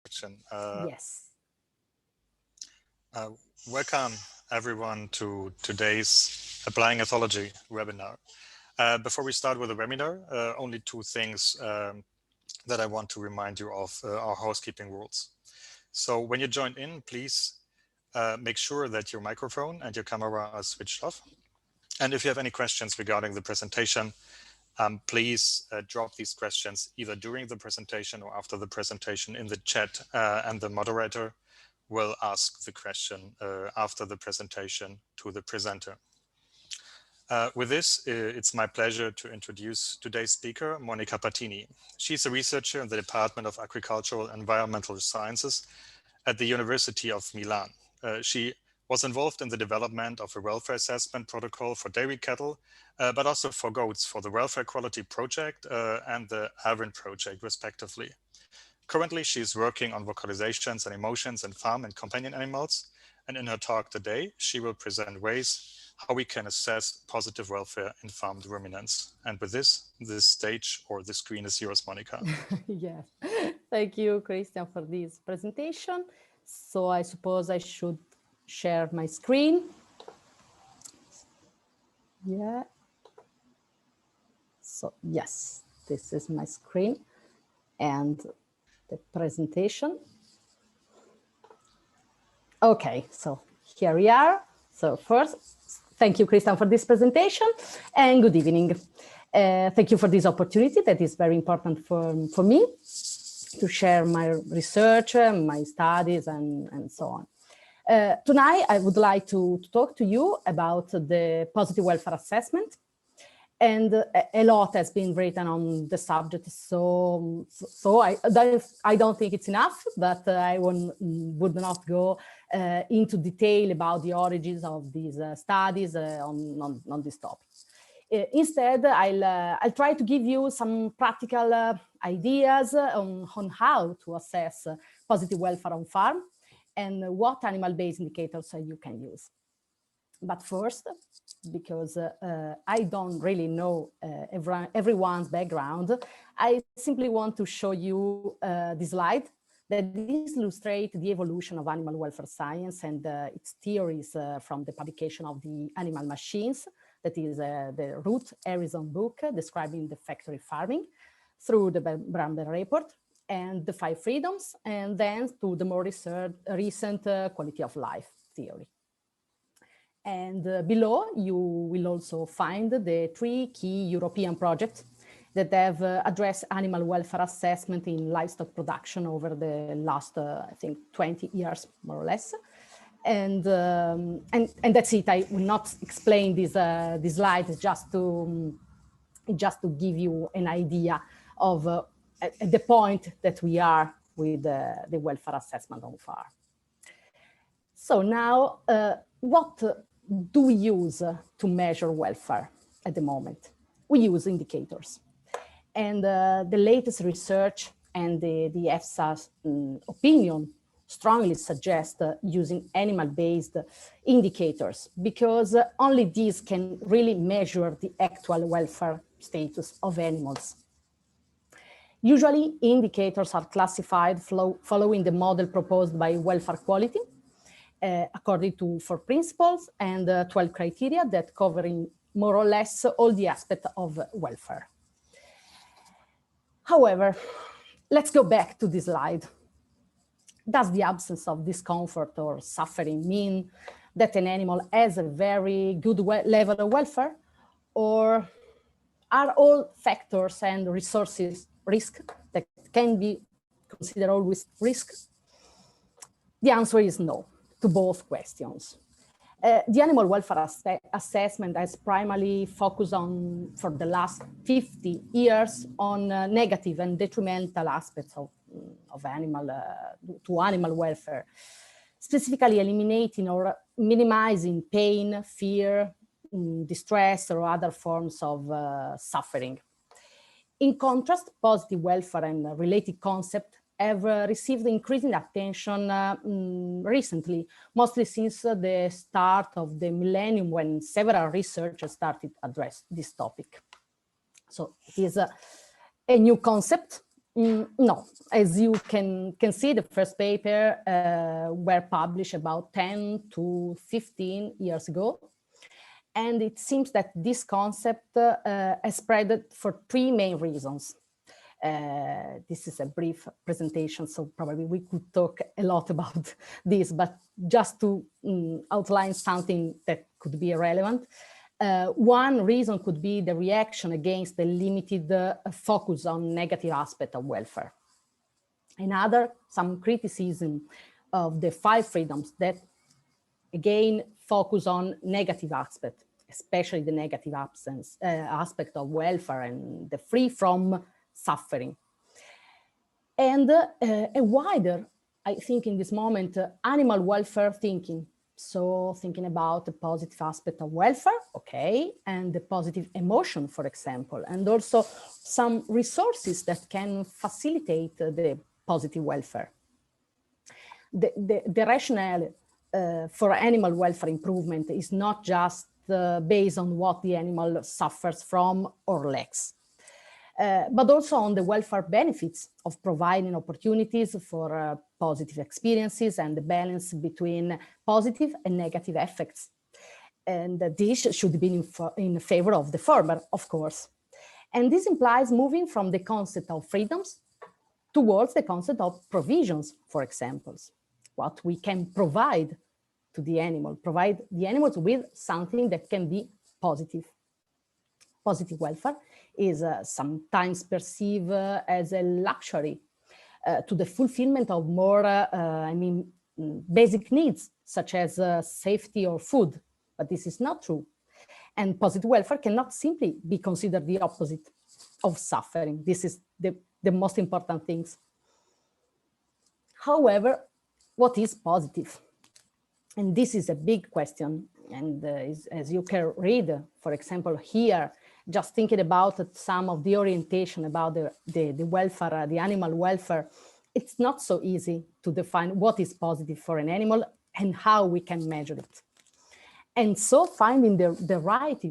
Yes. Welcome everyone to today's Applying Ethology webinar. Before we start with the webinar, only two things that I want to remind you of our housekeeping rules. So when you join in, please make sure that your microphone and your camera are switched off. And if you have any questions regarding the presentation, please drop these questions either during the presentation or after the presentation in the chat, and the moderator will ask the question after the presentation to the presenter. With this, it's my pleasure to introduce today's speaker, Monica Battini. She's a researcher in the Department of Agricultural and Environmental Sciences at the University of Milan. She was involved in the development of a welfare assessment protocol for dairy cattle, but also for goats for the Welfare Quality Project and the AVRIN project, respectively. Currently, she's working on vocalizations and emotions in farm and companion animals. And in her talk today, she will present ways how we can assess positive welfare in farmed ruminants. And with this stage or the screen is yours, Monica. Yes. Thank you, Christian, for this presentation. So I suppose I should share my screen. Yeah. So yes, this is my screen and the presentation. Okay, so here we are. So first, thank you, Christian, for this presentation, and good evening. Thank you for this opportunity that is very important for me to share my research, my studies, and so on. Tonight, I would like to talk to you about the positive welfare assessment. And a lot has been written on the subject, so I don't think it's enough, but I would not go into detail about the origins of these studies on this topic. Instead, I'll try to give you some practical ideas on how to assess positive welfare on farm and what animal-based indicators you can use. But first, because I don't really know everyone's background, I simply want to show you this slide that illustrates the evolution of animal welfare science and its theories from the publication of the Animal Machines, that is the Ruth Harrison book describing the factory farming, through the Bramble report and the 5 freedoms, and then to the more recent quality of life theory. And below, you will also find the 3 key European projects that have addressed animal welfare assessment in livestock production over the last, I think, 20 years, more or less. And that's it. I will not explain this slide just to give you an idea of at the point that we are with the welfare assessment on farm. So now, what do we use to measure welfare at the moment? We use indicators. And the latest research and the EFSA's opinion strongly suggest using animal-based indicators, because only these can really measure the actual welfare status of animals. Usually, indicators are classified following the model proposed by Welfare Quality, according to 4 principles and 12 criteria that covering more or less all the aspects of welfare. However, let's go back to this slide. Does the absence of discomfort or suffering mean that an animal has a very good level of welfare? Or are all factors and resources risk that can be considered always risk? The answer is no to both questions. The animal welfare assessment has primarily focused on, for the last 50 years, on negative and detrimental aspects of animal welfare, specifically eliminating or minimizing pain, fear, distress, or other forms of suffering. In contrast, positive welfare and related concepts have received increasing attention recently, mostly since the start of the millennium, when several researchers started to address this topic. So it is a new concept, No, as you can see, the first paper were published about 10 to 15 years ago. And it seems that this concept has spread for three main reasons. This is a brief presentation, so probably we could talk a lot about this, but just to outline something that could be relevant. One reason could be the reaction against the limited focus on negative aspect of welfare. Another, some criticism of the 5 freedoms that, again, focus on negative aspect, especially the negative aspect of welfare and the free from suffering. And a wider, I think in this moment, animal welfare thinking. So thinking about the positive aspect of welfare, okay, and the positive emotion, for example, and also some resources that can facilitate the positive welfare. The rationale for animal welfare improvement is not just based on what the animal suffers from or lacks, but also on the welfare benefits of providing opportunities for positive experiences and the balance between positive and negative effects. And this should be in favor of the former, of course. And this implies moving from the concept of freedoms towards the concept of provisions, for example, what we can provide to the animal, provide the animals with something that can be positive. Positive welfare is sometimes perceived as a luxury to the fulfillment of more, basic needs, such as safety or food, but this is not true. And positive welfare cannot simply be considered the opposite of suffering. This is the most important things. However, what is positive? And this is a big question. And as you can read, for example, here, just thinking about some of the orientation about the welfare, the animal welfare, it's not so easy to define what is positive for an animal and how we can measure it. And so finding the right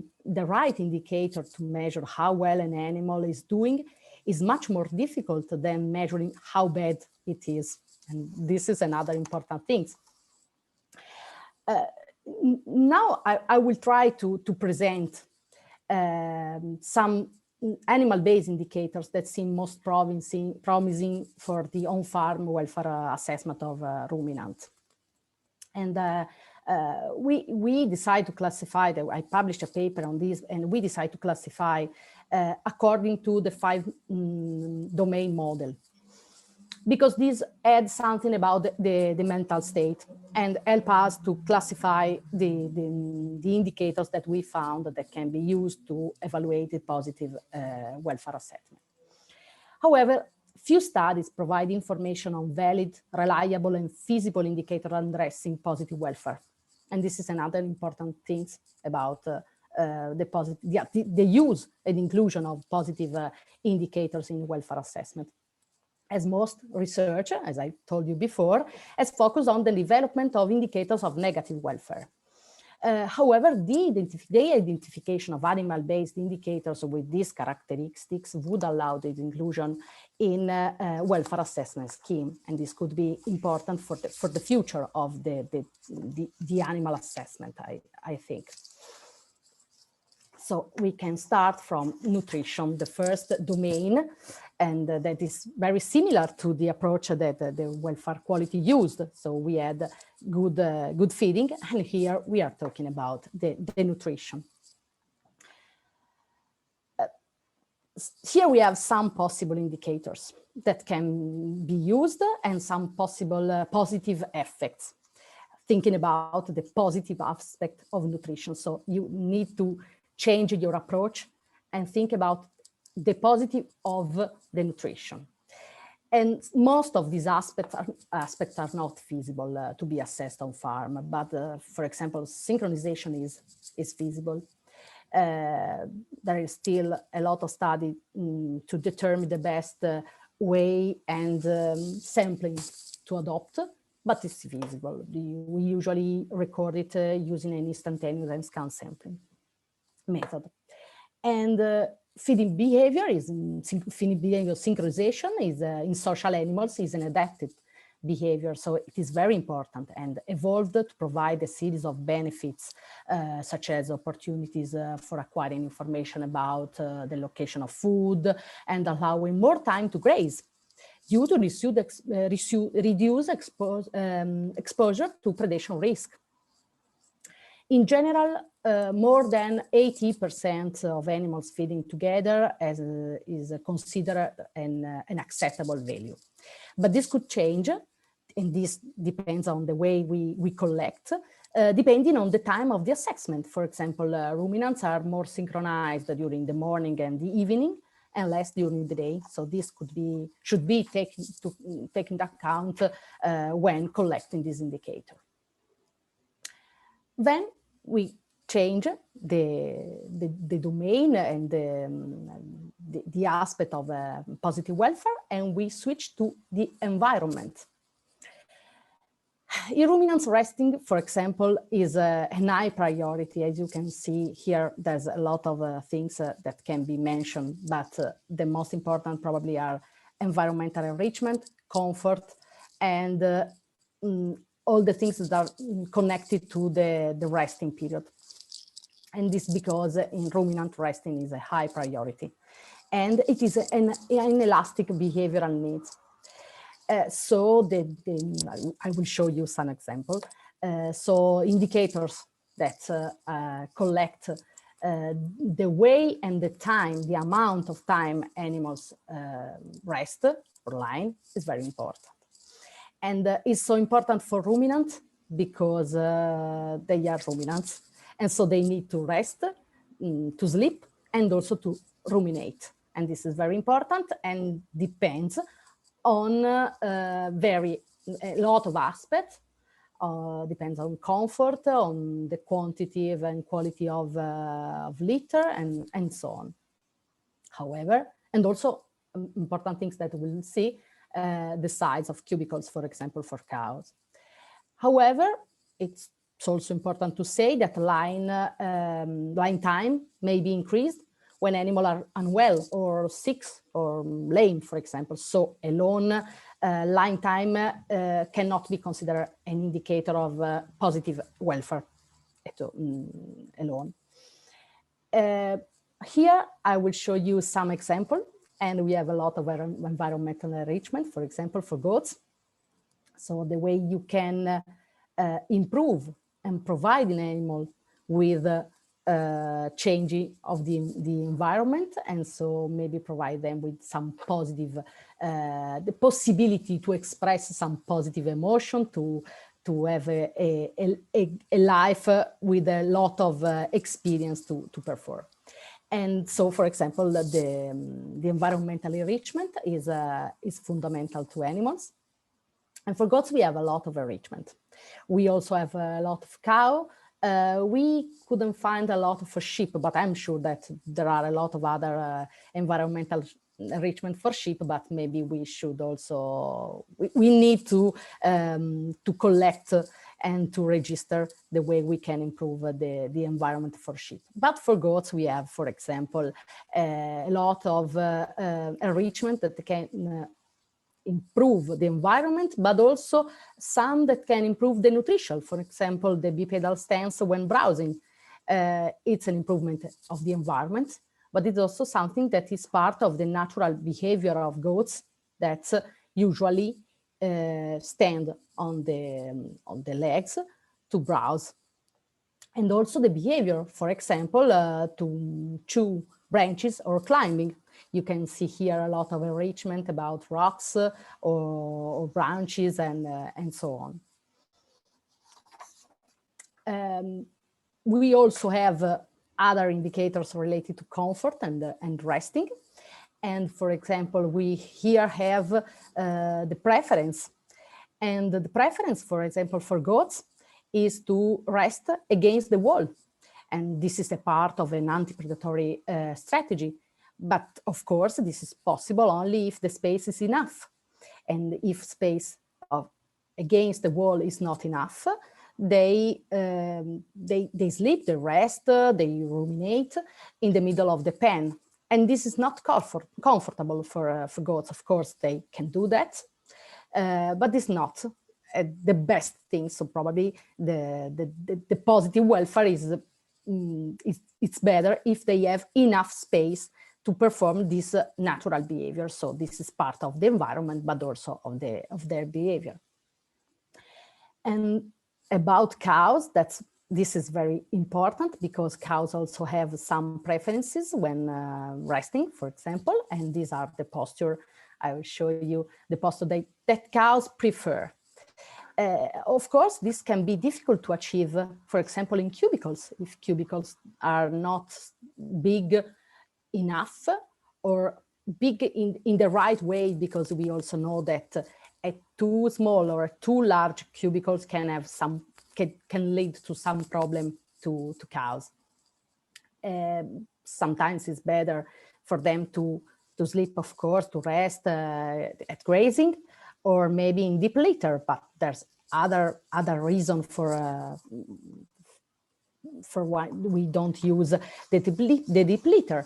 indicator to measure how well an animal is doing is much more difficult than measuring how bad it is. And this is another important thing. Now I will try to present some animal-based indicators that seem most promising for the on-farm welfare assessment of ruminants. And we decided to classify, I published a paper on this, and we decided to classify according to the 5 domain model, because this adds something about the mental state and help us to classify the indicators that we found that can be used to evaluate the positive welfare assessment. However, few studies provide information on valid, reliable, and feasible indicators addressing positive welfare. And this is another important thing about the use and inclusion of positive indicators in welfare assessment. As most research, as I told you before, has focused on the development of indicators of negative welfare. However, the identification of animal-based indicators with these characteristics would allow the inclusion in welfare assessment scheme, and this could be important for the future of the animal assessment, I think. So we can start from nutrition, the first domain, and that is very similar to the approach that the welfare quality used. So we had good feeding, and here we are talking about the nutrition. Here we have some possible indicators that can be used and some possible positive effects. Thinking about the positive aspect of nutrition. So you need to change your approach and think about the positive of the nutrition. And most of these aspects are not feasible to be assessed on farm, but for example, synchronization is feasible. There is still a lot of study to determine the best way and sampling to adopt, but it's feasible. We usually record it using an instantaneous and scan sampling method. And feeding behavior synchronization is in social animals is an adaptive behavior, so it is very important and evolved to provide a series of benefits, such as opportunities for acquiring information about the location of food and allowing more time to graze due to reduced exposure to predation risk. In general, more than 80% of animals feeding together is considered an acceptable value. But this could change, and this depends on the way we collect, depending on the time of the assessment. For example, ruminants are more synchronized during the morning and the evening, and less during the day. So this should be taken into account when collecting this indicator. Then we change the domain and the aspect of positive welfare, and we switch to the environment. In ruminants, resting, for example, is a high priority. As you can see here, there's a lot of things that can be mentioned, but the most important probably are environmental enrichment, comfort, and all the things that are connected to the resting period. And this because in ruminant, resting is a high priority. And it is an elastic behavioral need. So I will show you some examples. So indicators that collect the way and the time, the amount of time animals rest or line is very important. And it's so important for ruminants because they are ruminants. And so they need to rest, to sleep, and also to ruminate. And this is very important and depends on a lot of aspects. Depends on comfort, on the quantity and quality of litter, and so on. However, and also important things that we'll see, the size of cubicles, for example, for cows. However, it's also important to say that line time may be increased when animals are unwell or sick or lame, for example. So alone, line time cannot be considered an indicator of positive welfare alone. Here, I will show you some examples, and we have a lot of environmental enrichment, for example, for goats. So the way you can improve and provide an animal with changing of the environment, and so maybe provide them with some positive, the possibility to express some positive emotion, to have a life with a lot of experience to perform. And so, for example, the environmental enrichment is fundamental to animals. And for goats, we have a lot of enrichment. We also have a lot of cow. We couldn't find a lot for sheep, but I'm sure that there are a lot of other environmental enrichment for sheep, but maybe we should also, we need to collect and to register the way we can improve the environment for sheep. But for goats, we have, for example, a lot of enrichment that can improve the environment, but also some that can improve the nutrition. For example, the bipedal stance when browsing. It's an improvement of the environment, but it's also something that is part of the natural behavior of goats that usually stand on the legs to browse. And also the behavior, for example, to chew branches or climbing. You can see here a lot of enrichment about rocks or branches and so on. We also have other indicators related to comfort and resting. And for example, we here have the preference. And the preference, for example, for goats is to rest against the wall. And this is a part of an anti-predatory strategy. But of course, this is possible only if the space is enough. And if space against the wall is not enough, they sleep, they rest, they ruminate in the middle of the pen. And this is not comfortable for goats. Of course, they can do that, but it's not the best thing. So probably the positive welfare is it's better if they have enough space to perform this natural behavior. So this is part of the environment, but also of their behavior. And about cows, this is very important because cows also have some preferences when resting, for example, and these are the posture. I will show you the posture that cows prefer. Of course, this can be difficult to achieve, for example, in cubicles, if cubicles are not big enough or big in the right way, because we also know that a too small or too large cubicles can have can lead to some problem to cows. Sometimes it's better for them to sleep, of course, to rest at grazing, or maybe in deep litter, but there's other reason for why we don't use the deep litter.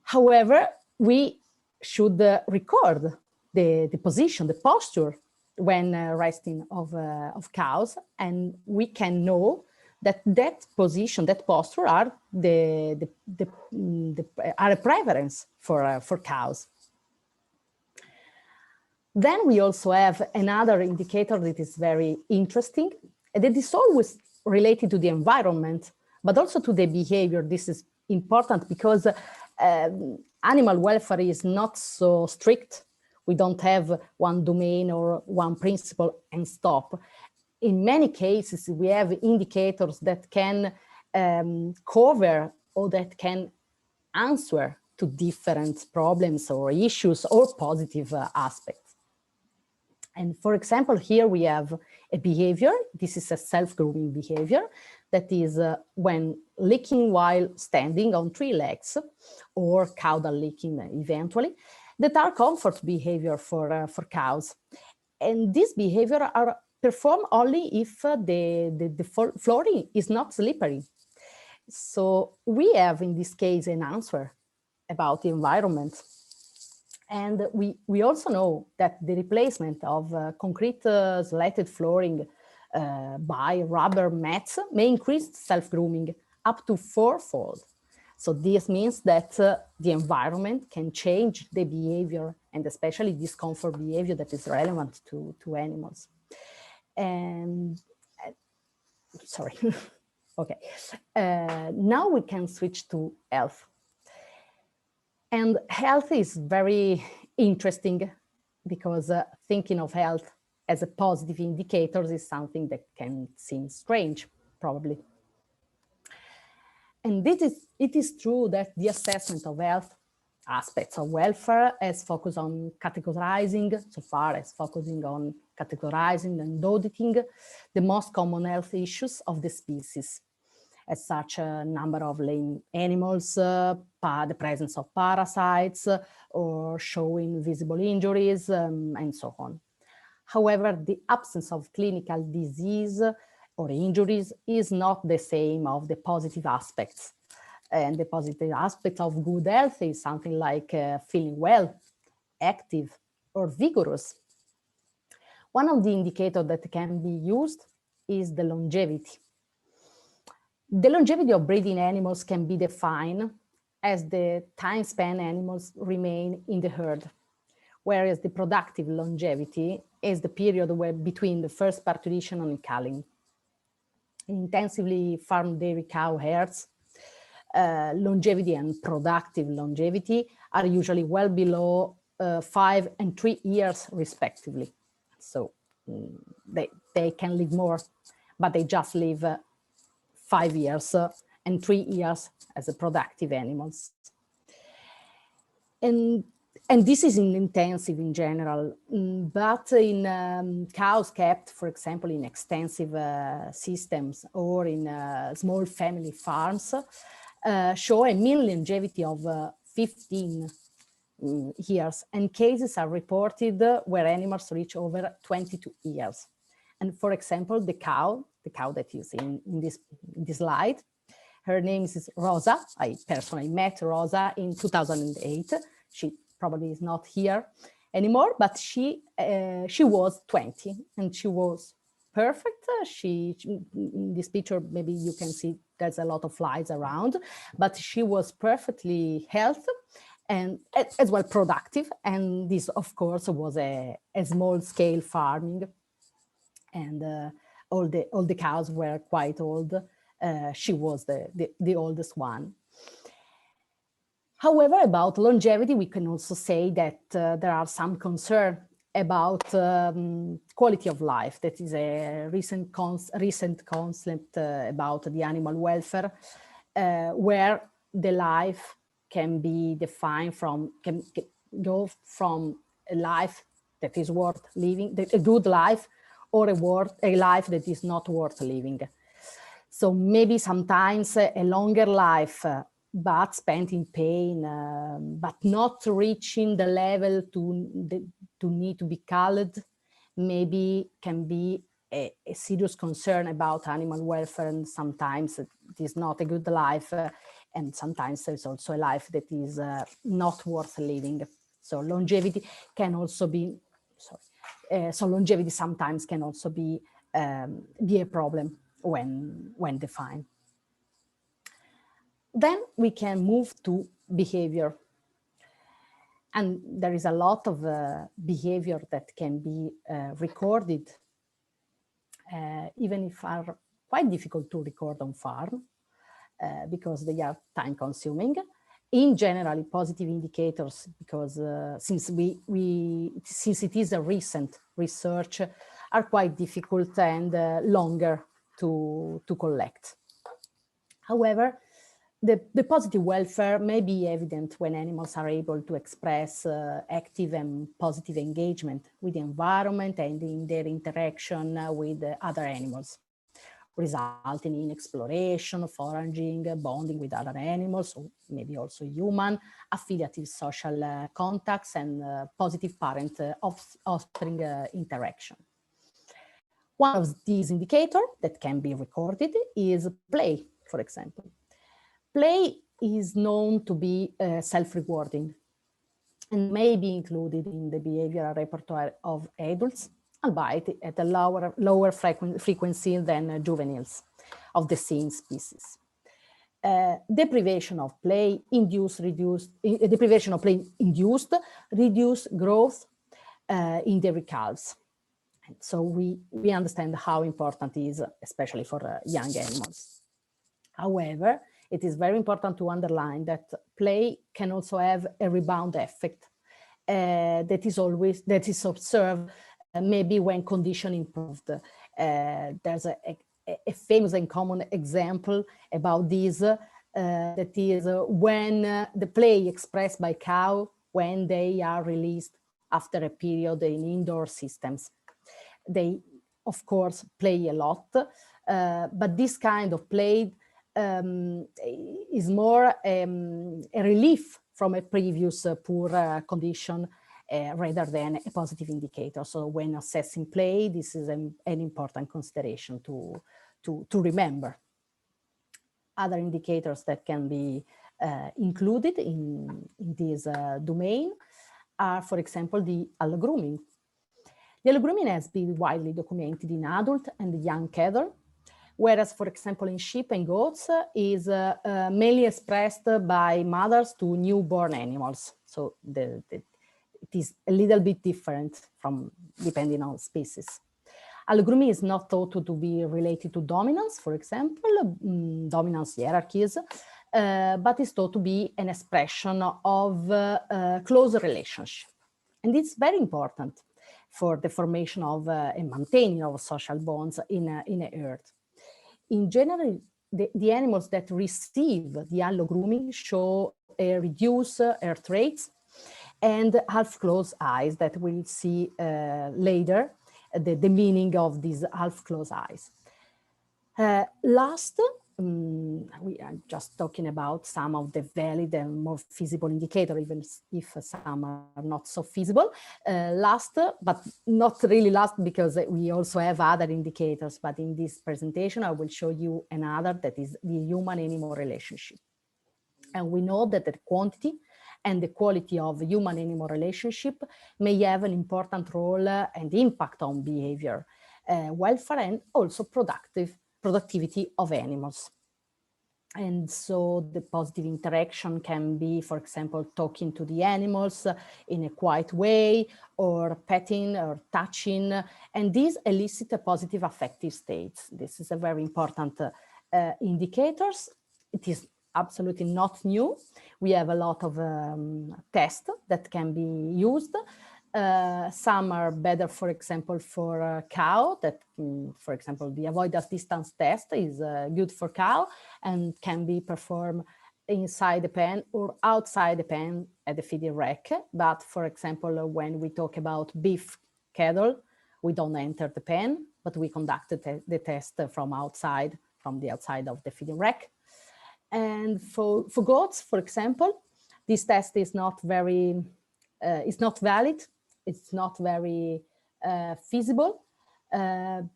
However, we should record the position, the posture when resting of cows, and we can know that position, that posture are are a preference for cows. Then we also have another indicator that is very interesting, and that is always related to the environment, but also to the behavior. This is important because animal welfare is not so strict. We don't have one domain or one principle and stop. In many cases, we have indicators that can cover or that can answer to different problems or issues or positive aspects. And for example, here we have a behavior. This is a self-grooming behavior that is when licking while standing on 3 legs, or caudal licking eventually, that are comfort behavior for cows. And this behavior are performed only if the flooring is not slippery. So we have in this case an answer about the environment. And we also know that the replacement of concrete slatted flooring by rubber mats may increase self-grooming up to 4-fold. So this means that the environment can change the behavior, and especially discomfort behavior that is relevant to animals. And sorry, okay. Now we can switch to health. And health is very interesting because thinking of health as a positive indicator is something that can seem strange, probably. And it is true that the assessment of health aspects of welfare has focused on categorizing, so far as focusing on categorizing and auditing the most common health issues of the species, as such a number of lame animals, the presence of parasites, or showing visible injuries, and so on. However, the absence of clinical disease or injuries is not the same of the positive aspects. And the positive aspect of good health is something like feeling well, active, or vigorous. One of the indicators that can be used is the longevity. The longevity of breeding animals can be defined as the time span animals remain in the herd, whereas the productive longevity is the period between the first parturition and culling. In intensively farmed dairy cow herds, longevity and productive longevity are usually well below 5 and 3 years respectively. So they can live more, but they just live 5 years and 3 years as a productive animals. And this is in intensive in general, but in cows kept, for example, in extensive systems or in small family farms, show a mean longevity of 15 years, and cases are reported where animals reach over 22 years. And for example, the cow that you see in this slide Her name is Rosa. I personally met Rosa in 2008. She probably is not here anymore, but she was 20 and she was perfect. In this picture, maybe you can see there's a lot of flies around, but she was perfectly healthy and as well productive. And this, of course, was a small scale farming, and all the cows were quite old. She was the oldest one. However, about longevity, we can also say that there are some concern about quality of life. That is a recent concept about the animal welfare, where the life can be defined from, can go from a life that is worth living, a good life, or a life that is not worth living. So maybe sometimes a longer life, but spent in pain, but not reaching the level to need to be culled, maybe can be a serious concern about animal welfare. And sometimes it is not a good life, and sometimes there's also a life that is not worth living. So longevity can also be, so longevity sometimes can also be a problem when defined. Then we can move to behavior. And there is a lot of behavior that can be recorded, even if are quite difficult to record on farm, because they are time consuming. In general, positive indicators, because since it is a recent research, are quite difficult and longer to collect. However, the positive welfare may be evident when animals are able to express active and positive engagement with the environment and in their interaction with other animals, resulting in exploration, foraging, bonding with other animals, or maybe also human, affiliative social contacts, and positive parent-offspring interaction. One of these indicators that can be recorded is play, for example. Play is known to be self-rewarding and may be included in the behavioral repertoire of adults, albeit at a lower frequency than juveniles of the same species. Deprivation of play induced growth in dairy calves. And so we understand how important it is, especially for young animals. However, it is very important to underline that play can also have a rebound effect that is observed maybe when condition improved. There's a famous and common example about this, that is when the play expressed by cow when they are released after a period in indoor systems. They, of course, play a lot, but this kind of play is more a relief from a previous poor condition rather than a positive indicator. So when assessing play, this is an important consideration to remember. Other indicators that can be included in this domain are, for example, the allogrooming. The allogrooming has been widely documented in adult and young cattle, whereas, for example, in sheep and goats is mainly expressed by mothers to newborn animals. So it is a little bit different from depending on species. Allogrooming is not thought to be related to dominance, for example, dominance hierarchies, but is thought to be an expression of close relationship. And it's very important for the formation of and maintaining of social bonds in a herd. In general, the animals that receive the allogrooming show a reduced heart rates and half-closed eyes that we'll see later, the meaning of these half-closed eyes. Last, we are just talking about some of the valid and more feasible indicators, even if some are not so feasible. Last, but not really last, because we also have other indicators, but in this presentation, I will show you another, that is the human-animal relationship. And we know that the quantity and the quality of human-animal relationship may have an important role and impact on behavior, welfare, and also productivity of animals. And so the positive interaction can be, for example, talking to the animals in a quiet way, or petting or touching, and these elicit a positive affective state. This is a very important indicators. It is absolutely not new. We have a lot of tests that can be used. Some are better, for example, for cow, that, for example, the avoidance distance test is good for cow and can be performed inside the pen or outside the pen at the feeding rack. But for example, when we talk about beef cattle, we don't enter the pen, but we conduct the test from outside, from the outside of the feeding rack. And for goats, for example, this test is not very, it's not valid. It's not very feasible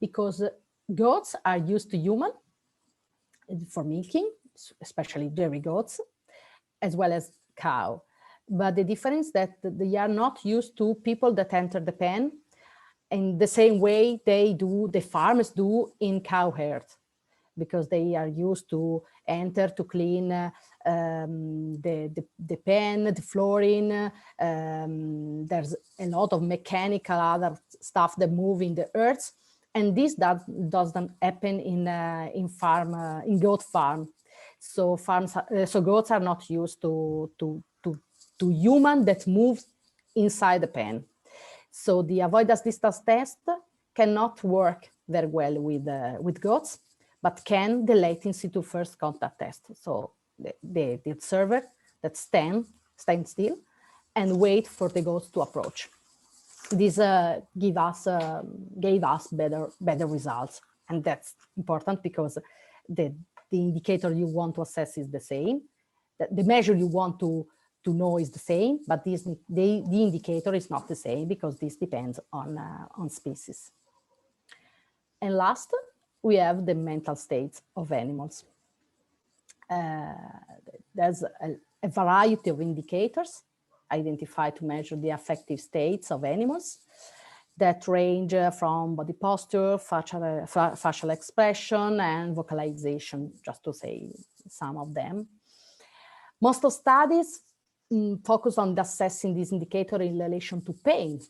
because goats are used to human for milking, especially dairy goats, as well as cow. But the difference is that they are not used to people that enter the pen in the same way the farmers do in cow herd, because they are used to enter to clean the pen, the flooring. There's a lot of mechanical other stuff that move in the earth, and this doesn't happen in goat farm. So goats are not used to human that moves inside the pen. So the avoidance distance test cannot work very well with goats, but can the latency to first contact test. So the observer that stand still and wait for the goats to approach. This gave us better results, and that's important because the indicator you want to assess is the same. The measure you want to know is the same, but the indicator is not the same because this depends on species. And last, we have the mental states of animals. There's a variety of indicators identified to measure the affective states of animals that range from body posture, facial expression, and vocalization, just to say some of them. Most of studies focus on assessing this indicator in relation to pain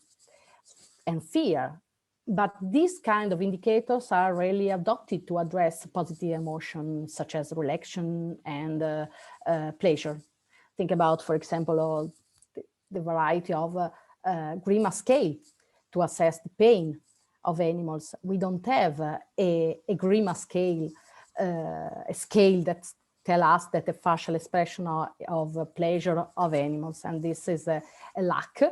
and fear, but these kind of indicators are rarely adopted to address positive emotions such as relaxation and pleasure. Think about, for example, the variety of grimace scale to assess the pain of animals. We don't have a grimace scale, a scale that tell us that the facial expression of pleasure of animals, and this is a lack,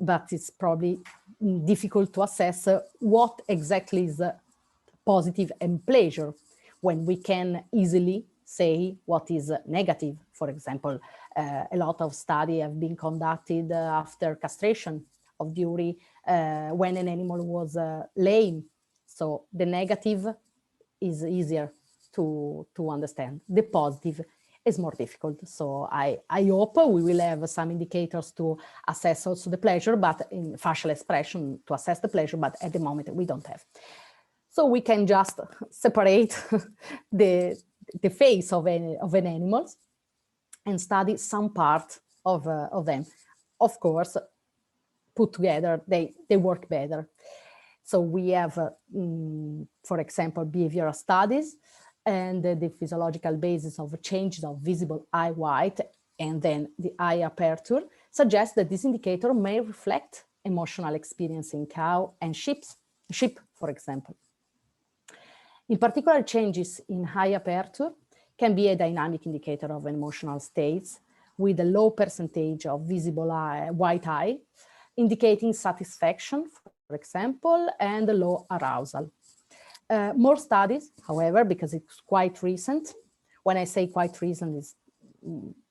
but it's probably difficult to assess what exactly is positive and pleasure when we can easily say what is negative. For example, a lot of studies have been conducted after castration of dairy when an animal was lame. So the negative is easier to understand. The positive is more difficult. So I hope we will have some indicators to assess also the pleasure, but in facial expression to assess the pleasure, but at the moment we don't have. So we can just separate the face of an animal and study some part of them. Of course, put together, they work better. So we have, for example, behavioral studies and the physiological basis of changes of visible eye white and then the eye aperture suggests that this indicator may reflect emotional experience in cow and sheep, for example. In particular, changes in eye aperture can be a dynamic indicator of emotional states with a low percentage of visible white eye, indicating satisfaction, for example, and low arousal. More studies, however, because it's quite recent. When I say quite recent, it's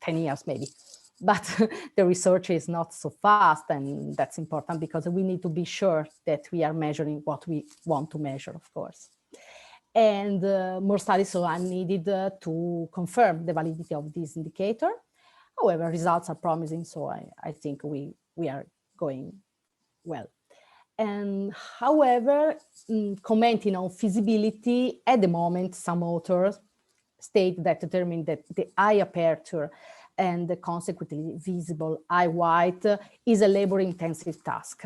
10 years maybe, but the research is not so fast, and that's important because we need to be sure that we are measuring what we want to measure, of course. And more studies are needed to confirm the validity of this indicator. However, results are promising, so I think we are going well. And however, commenting on feasibility, at the moment, some authors state that determine that the eye aperture and the consequently visible eye white is a labor-intensive task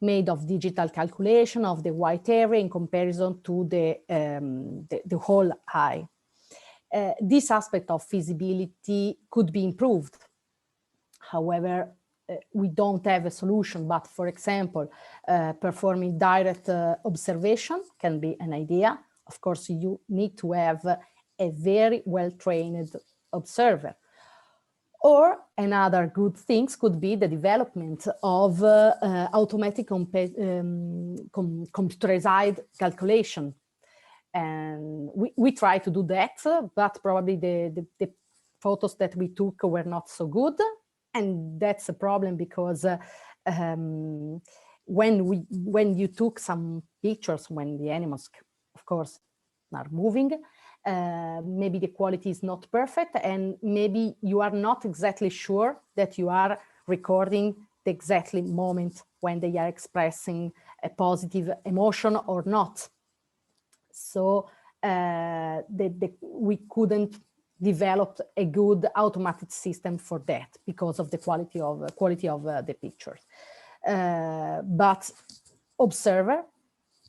made of digital calculation of the white area in comparison to the whole eye. This aspect of feasibility could be improved. However, we don't have a solution, but for example, performing direct observation can be an idea. Of course, you need to have a very well-trained observer. Or another good things could be the development of automatic computerized calculation. And we try to do that, but probably the photos that we took were not so good. And that's a problem because when you took some pictures, when the animals, of course, are moving, maybe the quality is not perfect, and maybe you are not exactly sure that you are recording the exactly moment when they are expressing a positive emotion or not. So we couldn't develop a good automated system for that because of the quality of the pictures. But observer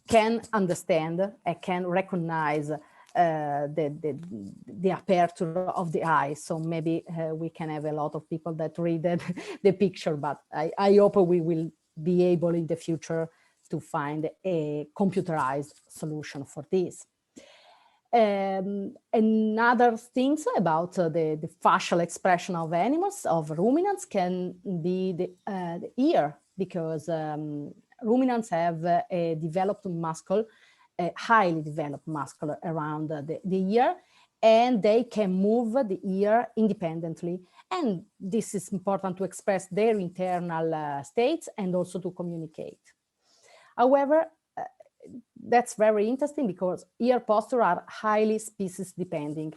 can understand and can recognize the aperture of the eye. So maybe we can have a lot of people that read the picture, but I hope we will be able in the future to find a computerized solution for this. Another things about the facial expression of animals, of ruminants, can be the ear, because ruminants have a developed muscle, a highly developed muscle around the ear, and they can move the ear independently. And this is important to express their internal states and also to communicate. However, that's very interesting because ear posture are highly species depending,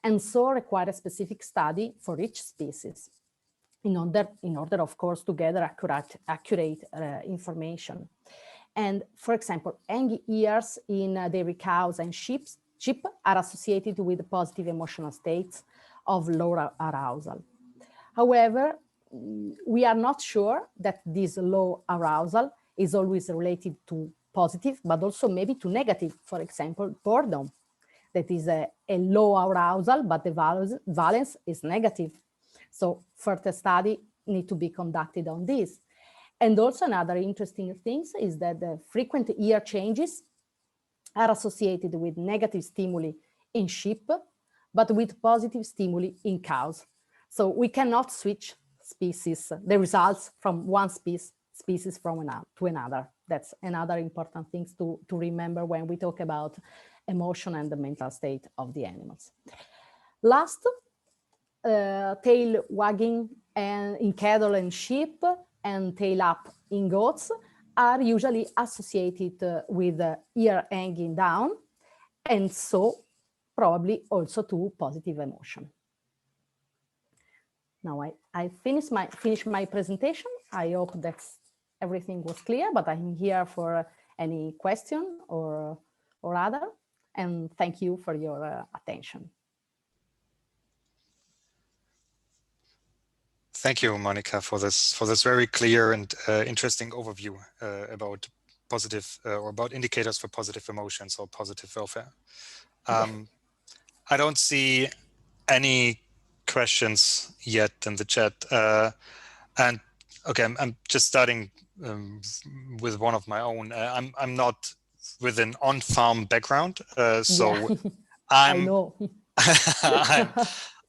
and so require a specific study for each species in order of course to gather accurate information. And for example, hanging ears in dairy cows and sheep are associated with positive emotional states of low arousal. However, we are not sure that this low arousal is always related to positive, but also maybe to negative. For example, boredom, that is a low arousal, but the valence is negative. So further study need to be conducted on this. And also another interesting thing is that the frequent ear changes are associated with negative stimuli in sheep, but with positive stimuli in cows. So we cannot switch species, the results from one species from to another. That's another important thing to remember when we talk about emotion and the mental state of the animals. Last, tail wagging in cattle and sheep and tail up in goats are usually associated with ear hanging down, and so probably also to positive emotion. Now I finish my presentation. I hope that everything was clear, but I'm here for any question or other, and thank you for your attention. Thank you, Monica, for this very clear and interesting overview about positive or about indicators for positive emotions or positive welfare. I don't see any questions yet in the chat, and okay, I'm just starting with one of my own. I'm not with an on-farm background, so yeah. I know.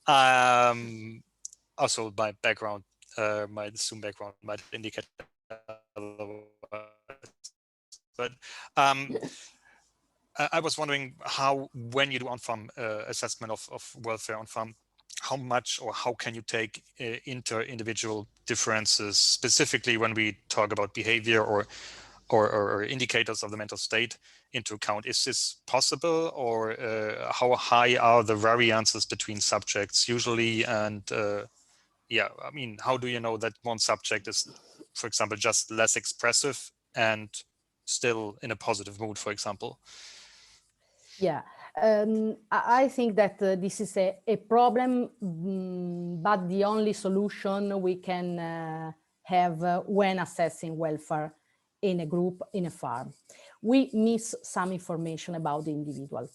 I'm also my background, my Zoom background might indicate otherwise. But I was wondering how, when you do on-farm assessment of welfare on-farm, how much or how can you take inter-individual differences, specifically when we talk about behavior or indicators of the mental state, into account? Is this possible, or how high are the variances between subjects usually? And yeah, I mean, how do you know that one subject is, for example, just less expressive and still in a positive mood, for example? Yeah, I think that this is a problem, but the only solution we can have when assessing welfare in a group, in a farm. We miss some information about the individual.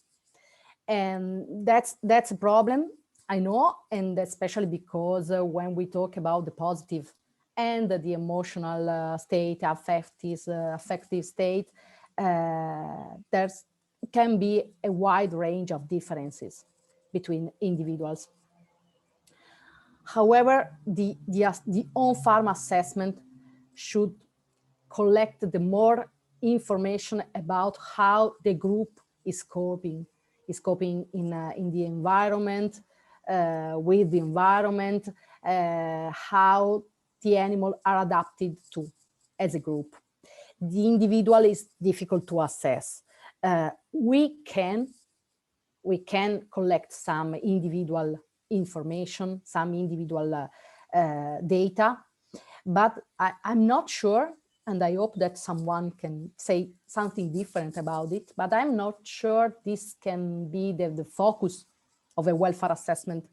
And that's a problem, I know, and especially because when we talk about the positive and the emotional state, affective state, there's can be a wide range of differences between individuals. However, the on-farm assessment should collect the more information about how the group is coping in the environment, with the environment, how the animals are adapted to as a group. The individual is difficult to assess. We can collect some individual information, some individual data, but I'm not sure, and I hope that someone can say something different about it, but I'm not sure this can be the focus of a welfare assessment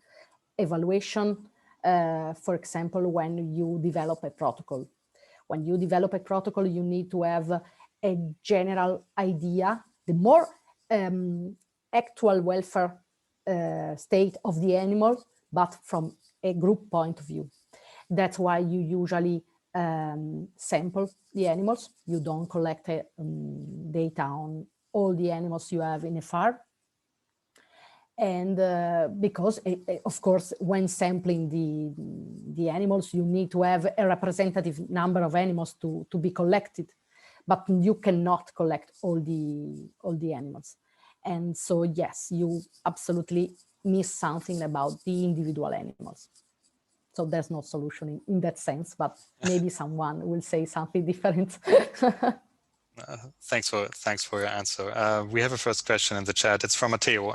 evaluation, for example, when you develop a protocol. When you develop a protocol, you need to have a general idea, the more actual welfare state of the animal, but from a group point of view. That's why you usually sample the animals. You don't collect data on all the animals you have in a farm. And because, of course, when sampling the animals, you need to have a representative number of animals to be collected, but you cannot collect all the animals. And so, yes, you absolutely miss something about the individual animals. So there's no solution in that sense, but maybe someone will say something different. Thanks for your answer. We have a first question in the chat. It's from Matteo.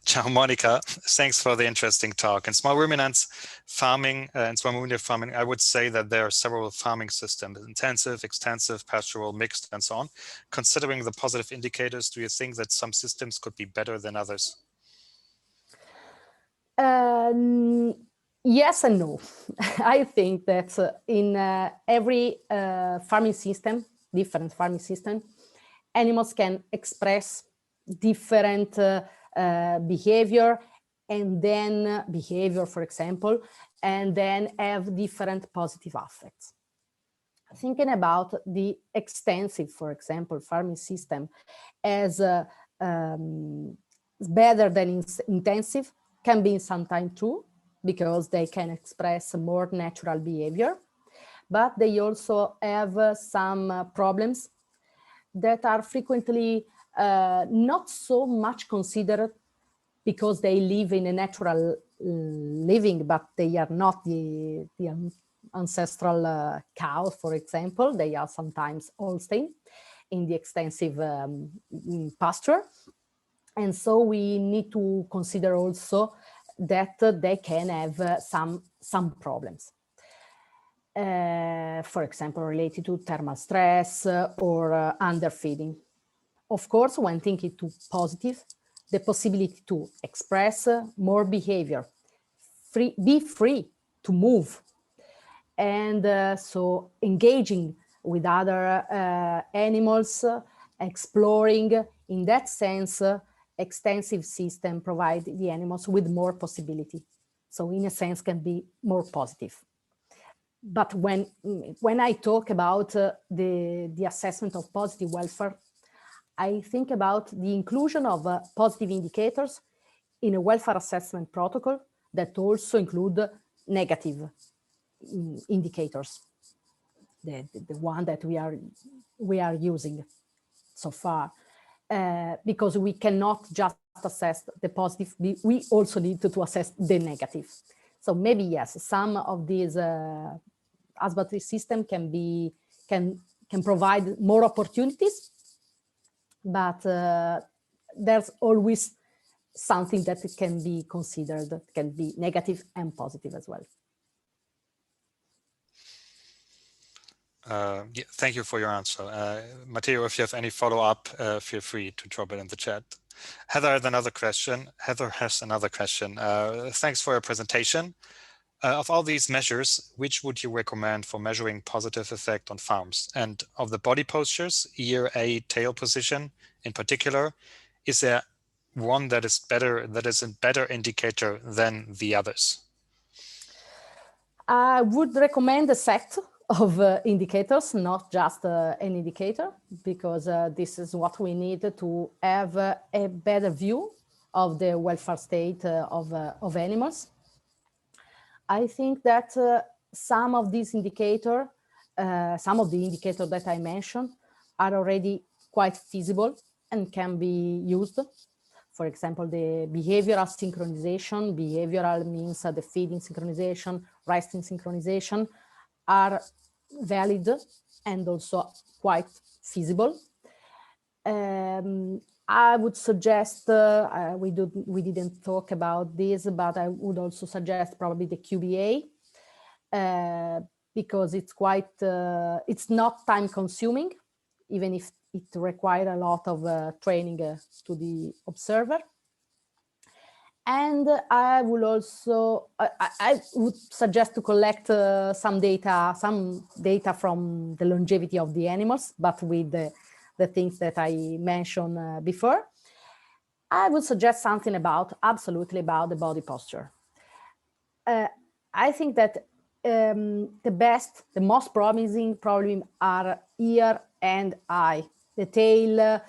Ciao, Monica. Thanks for the interesting talk. In small ruminants farming and small ruminant farming, I would say that there are several farming systems: intensive, extensive, pastoral, mixed, and so on. Considering the positive indicators, do you think that some systems could be better than others? Yes and no. I think that in every farming system, different farming system, animals can express different behavior, and then behavior, for example, and then have different positive affects. Thinking about the extensive, for example, farming system as better than intensive can be sometimes true, because they can express more natural behavior, but they also have some problems that are frequently not so much considered, because they live in a natural living, but they are not the ancestral cows, for example. They are sometimes Holstein in the extensive pasture. And so we need to consider also that they can have some problems. For example, related to thermal stress or underfeeding. Of course, when thinking to positive, the possibility to express more behavior, be free to move, and so engaging with other animals, exploring. In that sense, extensive system provide the animals with more possibility. So in a sense can be more positive. But when I talk about the assessment of positive welfare, I think about the inclusion of positive indicators in a welfare assessment protocol that also include negative indicators, the one that we are using so far. because we cannot just assess the positive, we also need to assess the negative. So maybe yes, some of these battery system can provide more opportunities, but there's always something that can be considered, can be negative and positive as well. Yeah, thank you for your answer. Matteo, if you have any follow-up, feel free to drop it in the chat. Heather has another question. Thanks for your presentation. Of all these measures, which would you recommend for measuring positive effect on farms? And of the body postures, ear, eye, tail position in particular, is there one that is a better indicator than the others? I would recommend a set of indicators, not just an indicator, because this is what we need to have a better view of the welfare state of animals. I think that some of these indicators, some of the indicators that I mentioned are already quite feasible and can be used. For example, the behavioral synchronization, behavioral means the feeding synchronization, resting synchronization are valid and also quite feasible. I would suggest, we didn't talk about this, but I would also suggest probably the QBA, because it's quite, it's not time consuming, even if it requires a lot of training to the observer. And I would also, I would suggest to collect some data from the longevity of the animals, but with the things that I mentioned before. I would suggest something absolutely about the body posture. I think that the most promising probably are ear and eye. The tail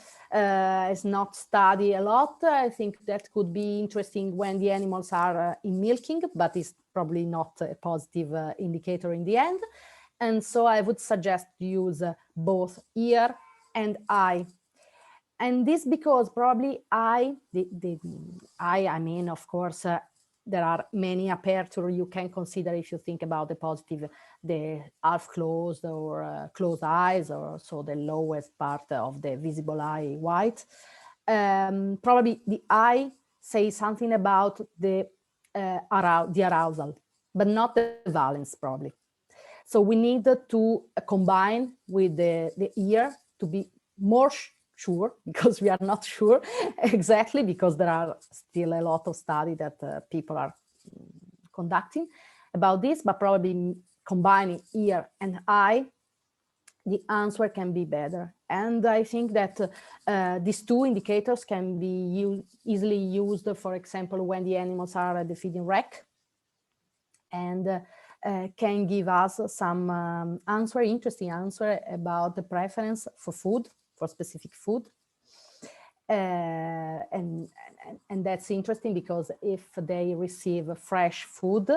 is not studied a lot. I think that could be interesting when the animals are in milking, but it's probably not a positive indicator in the end. And so I would suggest to use both ear and eye. And this because probably I mean, of course, there are many aperture you can consider if you think about the positive, the half closed or closed eyes, or so the lowest part of the visible eye white. Probably the eye says something about the arousal, but not the valence probably. So we need to combine with the ear to be more sure, because we are not sure exactly, because there are still a lot of study that people are conducting about this, but probably combining ear and eye, the answer can be better. And I think that these two indicators can be easily used, for example, when the animals are at the feeding rack, and can give us some interesting answer about the preference for food, for specific food. And that's interesting because if they receive fresh food,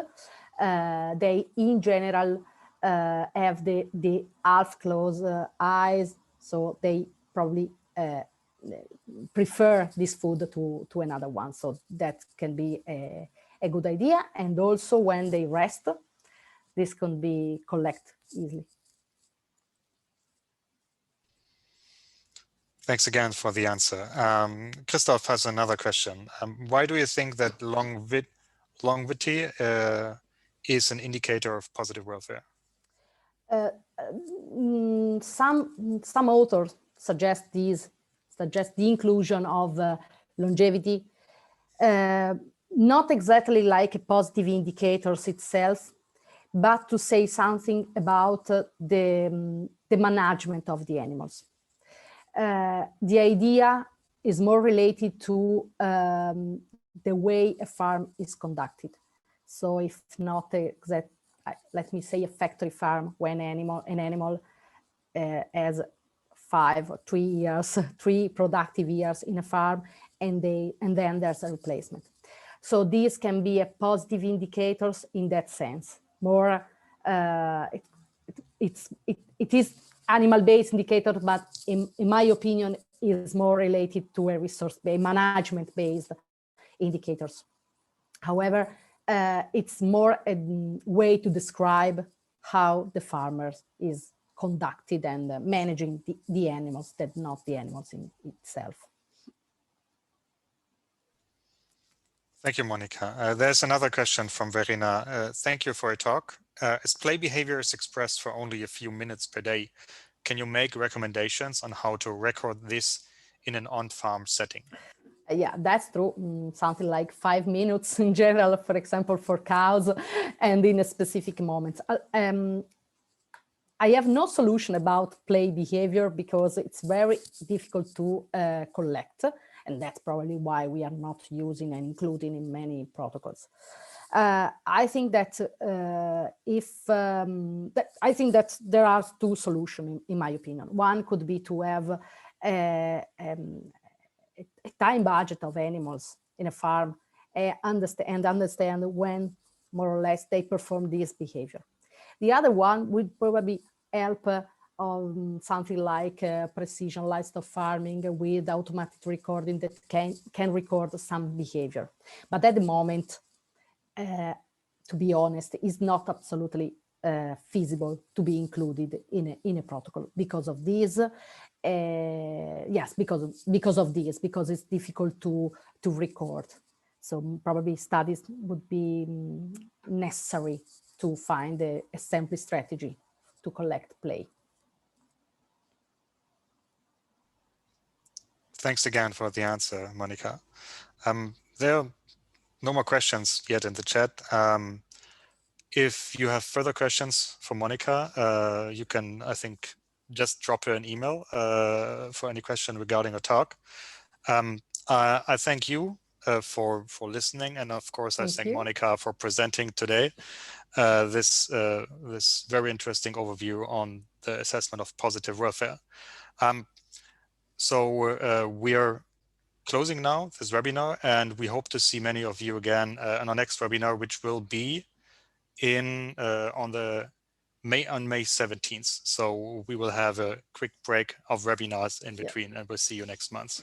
they in general have the half closed eyes, so they probably prefer this food to another one. So that can be a good idea. And also when they rest, this can be collected easily. Thanks again for the answer. Christoph has another question. Why do you think that longevity is an indicator of positive welfare? Some authors suggest the inclusion of longevity, not exactly like a positive indicators itself, but to say something about the management of the animals. The idea is more related to the way a farm is conducted. So if not exact, let me say a factory farm, when an animal has 5 or 3 years, 3 productive years in a farm, and then there's a replacement. So these can be a positive indicators in that sense. More, it is animal-based indicator, but in my opinion, is more related to a resource-based, management-based indicators. However, it's more a way to describe how the farmer is conducted and managing the animals, that not the animals in itself. Thank you, Monica. There's another question from Verena. Thank you for your talk. As play behavior is expressed for only a few minutes per day, can you make recommendations on how to record this in an on-farm setting? Yeah, that's true. Something like 5 minutes in general, for example, for cows and in a specific moment. I have no solution about play behavior because it's very difficult to collect. And that's probably why we are not using and including in many protocols. I think that I think that there are two solutions, in my opinion. One could be to have a time budget of animals in a farm and understand when more or less they perform this behavior. The other one would probably help on something like precision livestock farming with automatic recording that can record some behavior. But at the moment, to be honest, it's not absolutely feasible to be included in a protocol because of this. Yes, because of this, because it's difficult to record. So probably studies would be necessary to find a sampling strategy to collect play. Thanks again for the answer, Monica. There are no more questions yet in the chat. If you have further questions for Monica, you can, I think, just drop her an email for any question regarding a talk. I thank you for listening, and of course, I thank Monica for presenting today this very interesting overview on the assessment of positive welfare. So we are closing now this webinar, and we hope to see many of you again on our next webinar, which will be on May 17th. So we will have a quick break of webinars in between, and we'll see you next month.